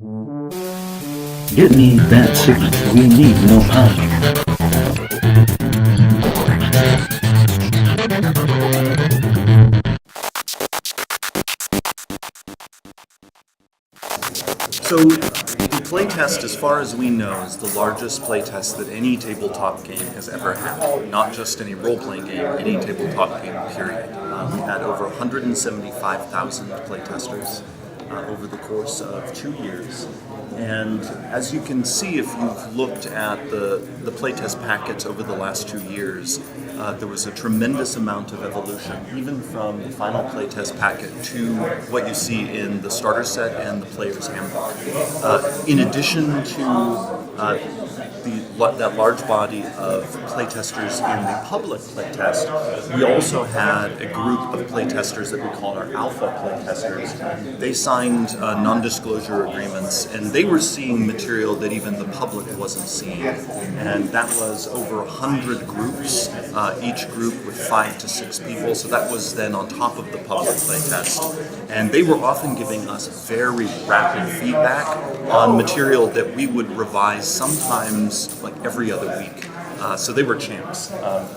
Get me that signal. We need no panic. So the playtest, as far as we know, is the largest playtest that any tabletop game has ever had. Not just any role-playing game, any tabletop game, period. We had over 175,000 playtesters over the course of 2 years. And as you can see, if you've looked at the playtest packets over the last 2 years, there was a tremendous amount of evolution, even from the final playtest packet to what you see in the starter set and the player's handbook. In addition to that large body of playtesters in the public playtest, we also had a group of playtesters that we called our alpha playtesters. They signed non-disclosure agreements, and they were seeing material that even the public wasn't seeing. And that was over 100 groups, each group with 5 to 6 people, so that was then on top of the public playtest. And they were often giving us very rapid feedback on material that we would revise sometimes like every other week. So they were champs.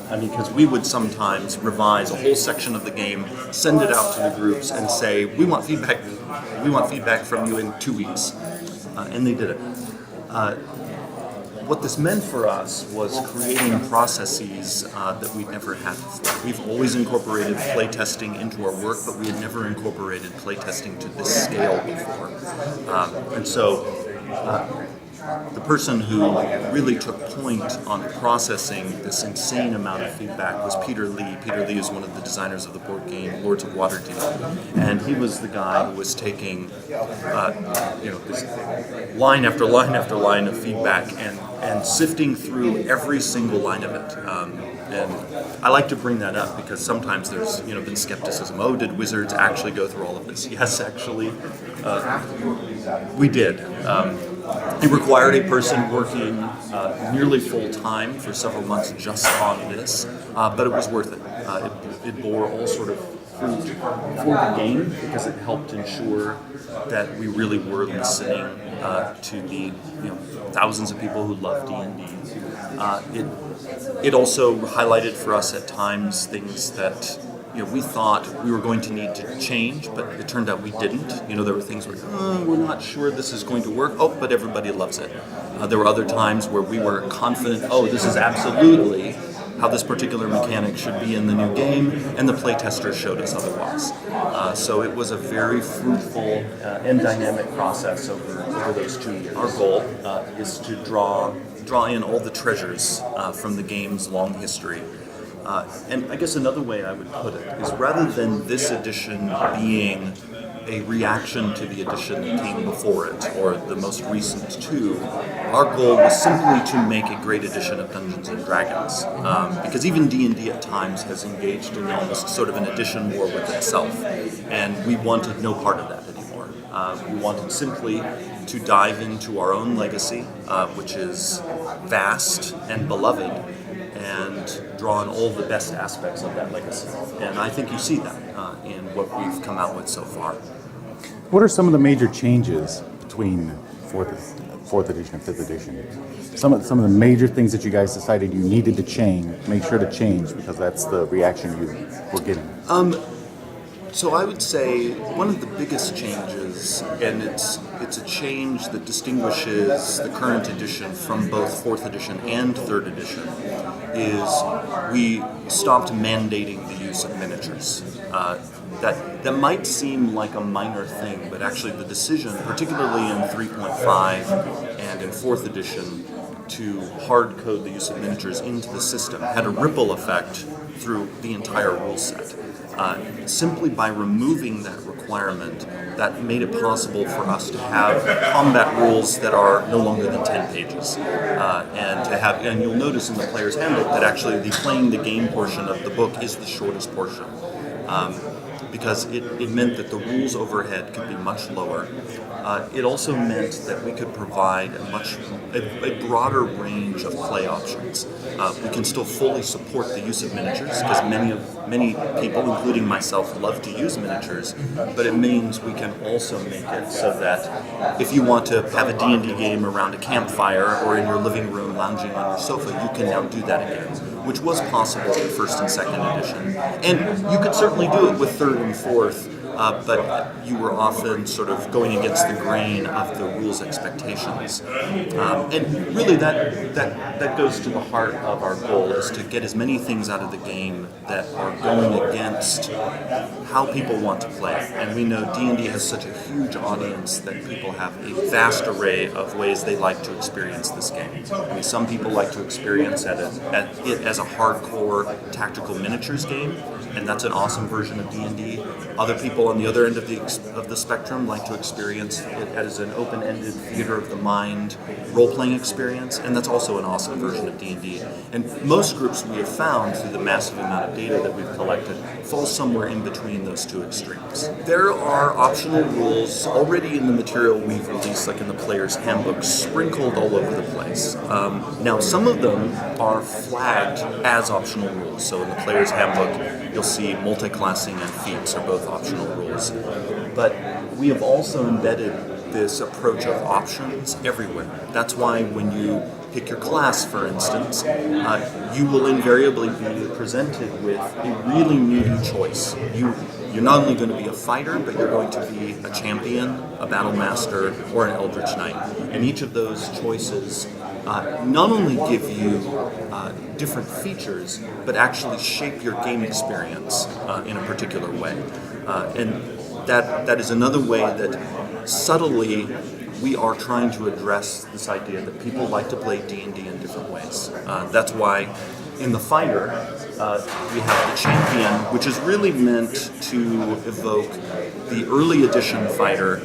Because we would sometimes revise a whole section of the game, send it out to the groups, and say, we want feedback from you in 2 weeks. And they did it. What this meant for us was creating processes that we'd never had before. We've always incorporated playtesting into our work, but we had never incorporated playtesting to this scale before. And so the person who really took point on processing this insane amount of feedback was Peter Lee. Peter Lee is one of the designers of the board game Lords of Waterdeep, and he was the guy who was taking this line after line after line of feedback and sifting through every single line of it. And I like to bring that up because sometimes there's been skepticism. Oh, did Wizards actually go through all of this? Yes, actually, we did. It required a person working nearly full-time for several months just on this, but it was worth it. It bore all sort of fruit for the game because it helped ensure that we really were listening to the thousands of people who love D&D. It also highlighted for us at times things that we thought we were going to need to change, but it turned out we didn't. There were things where we're not sure this is going to work. Oh, but everybody loves it. There were other times where we were confident. Oh, this is absolutely how this particular mechanic should be in the new game, and the playtester showed us otherwise. So it was a very fruitful and dynamic process over those 2 years. Our goal is to draw in all the treasures from the game's long history. And I guess another way I would put it is rather than this edition being a reaction to the edition that came before it, or the most recent two, our goal was simply to make a great edition of Dungeons & Dragons. Because even D&D at times has engaged in almost sort of an edition war with itself, and we wanted no part of that anymore. We wanted simply to dive into our own legacy, which is vast and beloved, and draw on all the best aspects of that legacy. And I think you see that in what we've come out with so far. What are some of the major changes between fourth edition and 5th edition? Some of the major things that you guys decided you needed to make sure to change, because that's the reaction you were getting. So I would say one of the biggest changes, and it's a change that distinguishes the current edition from both 4th edition and 3rd edition, is we stopped mandating the use of miniatures. That might seem like a minor thing, but actually the decision, particularly in 3.5 and in 4th edition, to hard code the use of miniatures into the system had a ripple effect through the entire rule set. Simply by removing that requirement, that made it possible for us to have combat rules that are no longer than 10 pages. And you'll notice in the player's handbook that actually the playing the game portion of the book is the shortest portion. Because it meant that the rules overhead could be much lower. it also meant that we could provide a broader range of play options. We can still fully support the use of miniatures because many people, including myself, love to use miniatures. But it means we can also make it so that if you want to have a D&D game around a campfire or in your living room lounging on your sofa, you can now do that again, which was possible in first and second edition. And you could certainly do it with third and fourth. But you were often sort of going against the grain of the rules expectations. And really that goes to the heart of our goal, is to get as many things out of the game that are going against how people want to play it. And we know D&D has such a huge audience that people have a vast array of ways they like to experience this game. I mean, some people like to experience it as a hardcore tactical miniatures game, and that's an awesome version of D&D. Other people on the other end of the spectrum like to experience it as an open-ended theater of the mind role-playing experience, and that's also an awesome version of D&D. And most groups we have found through the massive amount of data that we've collected fall somewhere in between those two extremes. There are optional rules already in the material we've released, like in the Player's Handbook, sprinkled all over the place. Now, some of them are flagged as optional rules. So in the Player's Handbook, you'll see multi-classing and feats are both optional rules. But we have also embedded this approach of options everywhere. That's why when you pick your class, for instance, you will invariably be presented with a really meaty choice. You're not only going to be a fighter, but you're going to be a champion, a battle master, or an eldritch knight. And each of those choices not only give you different features, but actually shape your game experience in a particular way. And that is another way that subtly we are trying to address this idea that people like to play D&D in different ways. That's why in the fighter, we have the champion, which is really meant to evoke the early edition fighter,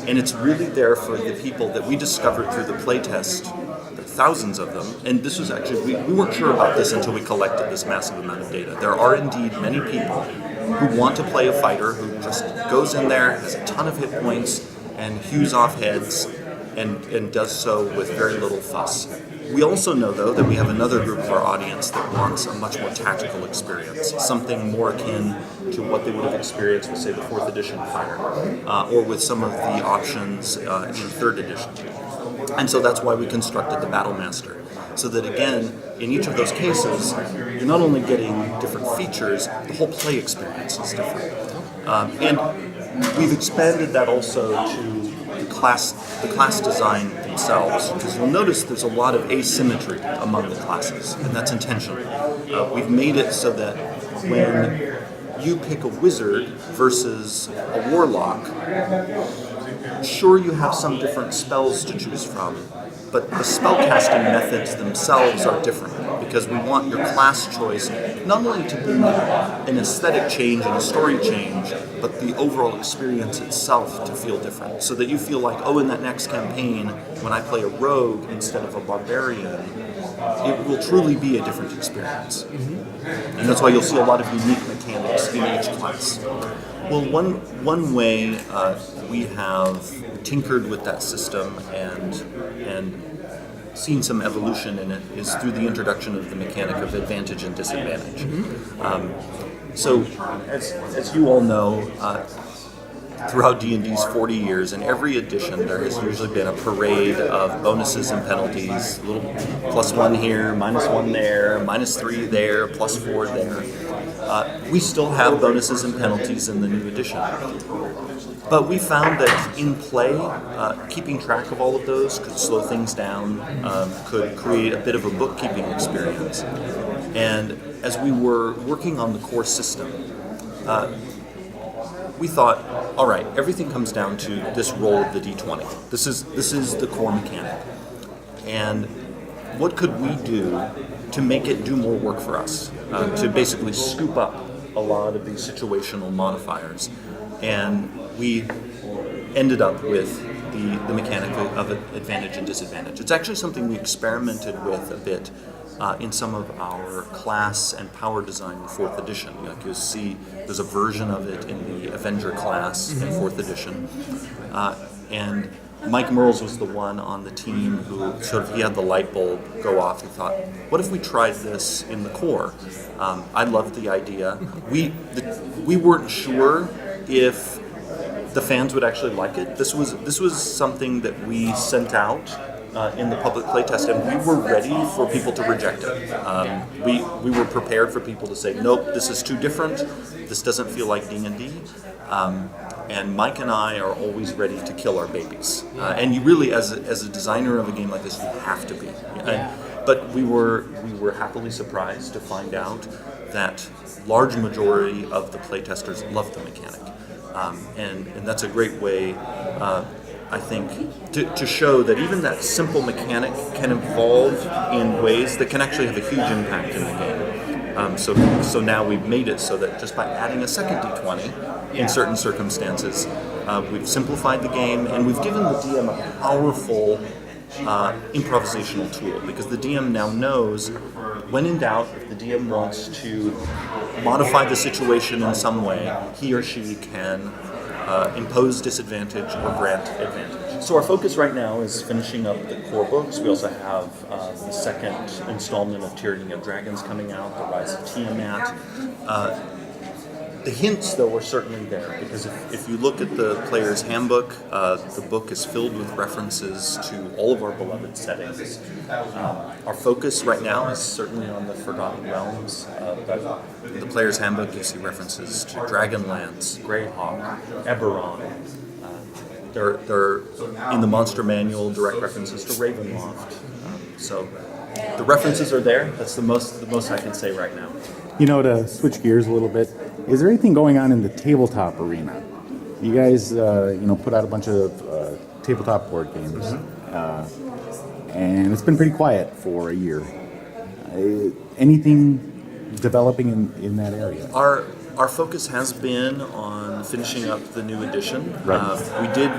and it's really there for the people that we discovered through the playtest, thousands of them, and this was actually, we weren't sure about this until we collected this massive amount of data. There are indeed many people who want to play a fighter who just goes in there, has a ton of hit points, and hews off heads, and does so with very little fuss. We also know, though, that we have another group of our audience that wants a much more tactical experience, something more akin to what they would have experienced with, say, the 4th edition fighter, or with some of the options in 3rd edition. And so that's why we constructed the Battle Master, so that again, in each of those cases, you're not only getting different features, the whole play experience is different. And we've expanded that also to the class design themselves, because you'll notice there's a lot of asymmetry among the classes, and that's intentional. We've made it so that when you pick a wizard versus a warlock, sure, you have some different spells to choose from, but the spellcasting methods themselves are different, because we want your class choice not only to be an aesthetic change and a story change, but the overall experience itself to feel different, so that you feel like, oh, in that next campaign, when I play a rogue instead of a barbarian, it will truly be a different experience. Mm-hmm. And that's why you'll see a lot of unique mechanics in each class. Well, one way we have tinkered with that system and seen some evolution in it is through the introduction of the mechanic of advantage and disadvantage. Mm-hmm. So, as you all know, throughout D&D's 40 years, in every edition there has usually been a parade of bonuses and penalties, a little +1 here, -1 there, -3 there, +4 there. We still have bonuses and penalties in the new edition. But we found that in play, keeping track of all of those could slow things down, could create a bit of a bookkeeping experience. And as we were working on the core system, we thought, all right, everything comes down to this roll of the D20. This is the core mechanic. And what could we do to make it do more work for us, to basically scoop up a lot of these situational modifiers? And we ended up with the mechanic of advantage and disadvantage. It's actually something we experimented with a bit in some of our class and power design in 4th edition. Like you'll see, there's a version of it in the Avenger class in 4th edition. And Mike Merles was the one on the team who he had the light bulb go off. He thought, what if we tried this in the core? I loved the idea. We weren't sure if the fans would actually like it. This was something that we sent out in the public playtest, and we were ready for people to reject it. We were prepared for people to say, nope, this is too different. This doesn't feel like D&D. And Mike and I are always ready to kill our babies. And you really, as a designer of a game like this, you have to be. But we were happily surprised to find out that large majority of the playtesters loved the mechanic. And that's a great way, I think, to show that even that simple mechanic can evolve in ways that can actually have a huge impact in the game. So now we've made it so that just by adding a second D20 in certain circumstances, we've simplified the game, and we've given the DM a powerful improvisational tool, because the DM now knows, when in doubt, if the DM wants to modify the situation in some way, he or she can impose disadvantage or grant advantage. So our focus right now is finishing up the core books. We also have the second installment of Tyranny of Dragons coming out, The Rise of Tiamat. The hints, though, are certainly there, because if you look at the player's handbook, the book is filled with references to all of our beloved settings. Our focus right now is certainly on the Forgotten Realms. But in the player's handbook, you see references to Dragonlance, Greyhawk, Eberron. There are, in the monster manual, direct references to Ravenloft. So the references are there. That's the most I can say right now. To switch gears a little bit, is there anything going on in the tabletop arena? You guys, put out a bunch of tabletop board games, and it's been pretty quiet for a year. Anything developing in that area? Our focus has been on finishing up the new edition. Right. We did,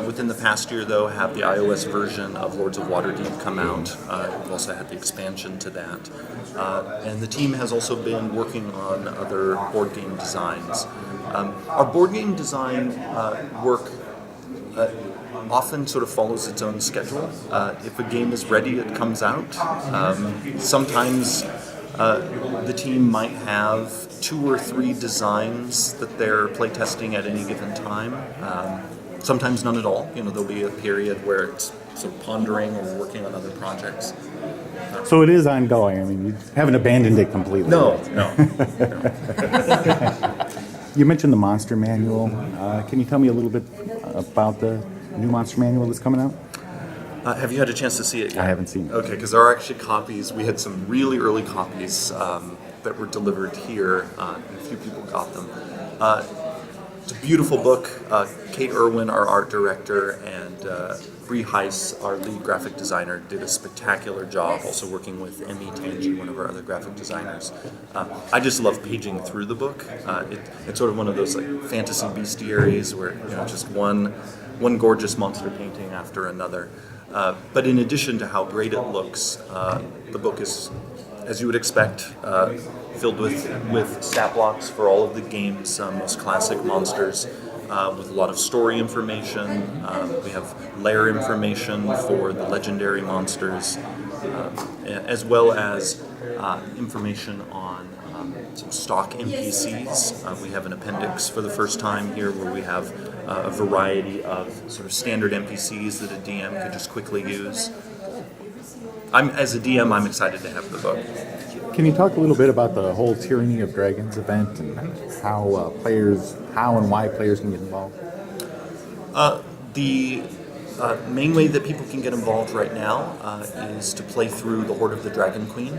within the past year, though, have the iOS version of Lords of Waterdeep come out. We've also had the expansion to that. And the team has also been working on other board game designs. Our board game design work often sort of follows its own schedule. If a game is ready, it comes out. Sometimes the team might have 2 or 3 designs that they're playtesting at any given time. Sometimes none at all. There'll be a period where it's sort of pondering or working on other projects. So it is ongoing. I mean, you haven't abandoned it completely. No. You mentioned the Monster Manual. Can you tell me a little bit about the new Monster Manual that's coming out? Have you had a chance to see it yet? I haven't seen it. Okay, because there are actually copies. We had some really early copies that were delivered here, and a few people got them. It's a beautiful book. Kate Irwin, our art director, and Bree Heiss, our lead graphic designer, did a spectacular job, also working with Emmy Tangi, one of our other graphic designers. I just love paging through the book. It's sort of one of those like fantasy bestiaries where just one gorgeous monster painting after another. But in addition to how great it looks, the book is, as you would expect, filled with stat blocks for all of the game's most classic monsters, with a lot of story information. We have layer information for the legendary monsters, as well as information on some stock NPCs. We have an appendix for the first time here where we have a variety of sort of standard NPCs that a DM could just quickly use. As a DM, I'm excited to have the book. Can you talk a little bit about the whole Tyranny of Dragons event and how and why players can get involved? The main way that people can get involved right now is to play through The Hoard of the Dragon Queen,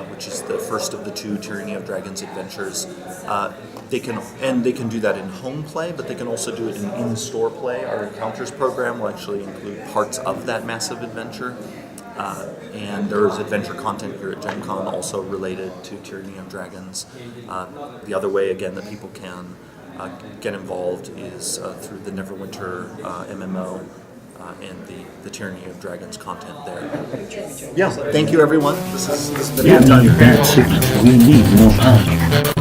which is the first of the 2 Tyranny of Dragons adventures. They can do that in home play, but they can also do it in-store play. Our Encounters program will actually include parts of that massive adventure. And there's adventure content here at Gen Con also related to Tyranny of Dragons. The other way, again, that people can get involved is through the Neverwinter MMO. and the Tyranny of Dragons content there. Yeah, thank you everyone. This has been a Give good time. me that 6. We need more pounds.